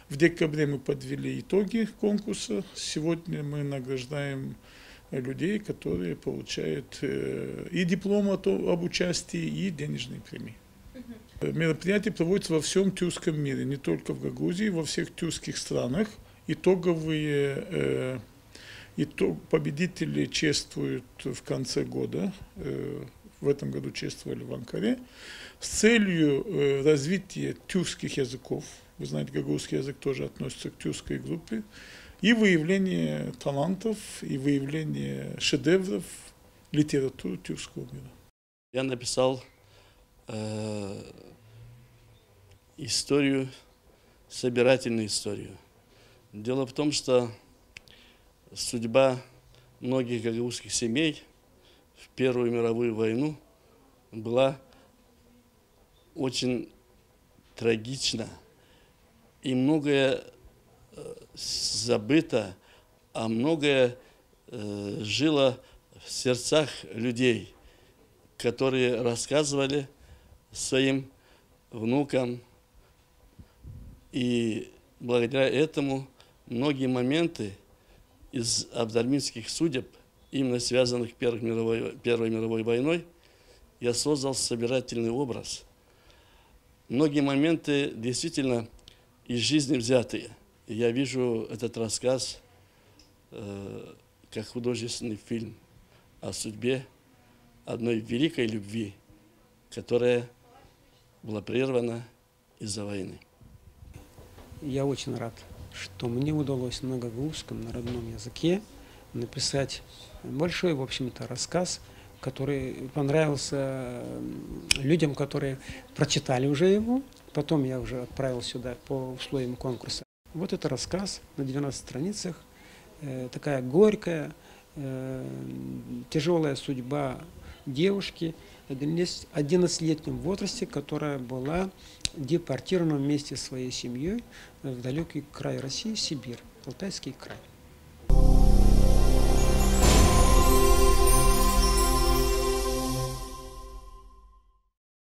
В декабре мы подвели итоги конкурса. Сегодня мы награждаем людей, которые получают и диплом об участии, и денежные премии. Мероприятие проводится во всем тюркском мире, не только в Гагаузии, во всех тюркских странах. Победители чествуют в конце года. В этом году чествовали в Анкаре. С целью развития тюркских языков, вы знаете, гагаузский язык тоже относится к тюркской группе, и выявление талантов, и выявление шедевров литературы тюркского мира. Я написал историю, собирательную историю. Дело в том, что судьба многих гагаузских семей в Первую мировую войну была очень трагична. И многое забыто, а многое жило в сердцах людей, которые рассказывали своим внукам. И благодаря этому многие моменты из абдальминских судеб, именно связанных с Первой мировой войной, я создал собирательный образ. Многие моменты действительно из жизни взятые. И я вижу этот рассказ как художественный фильм о судьбе одной великой любви, которая была прервана из-за войны. Я очень рад, что мне удалось на гагаузском, на родном языке написать большой, в общем-то, рассказ, который понравился людям, которые прочитали уже его. Потом я уже отправил сюда по условиям конкурса. Вот это рассказ на 12 страницах. Такая горькая, тяжелая судьба девушки в 11-летнем возрасте, которая была депортирована вместе со своей семьей в далекий край России, Сибирь, Алтайский край.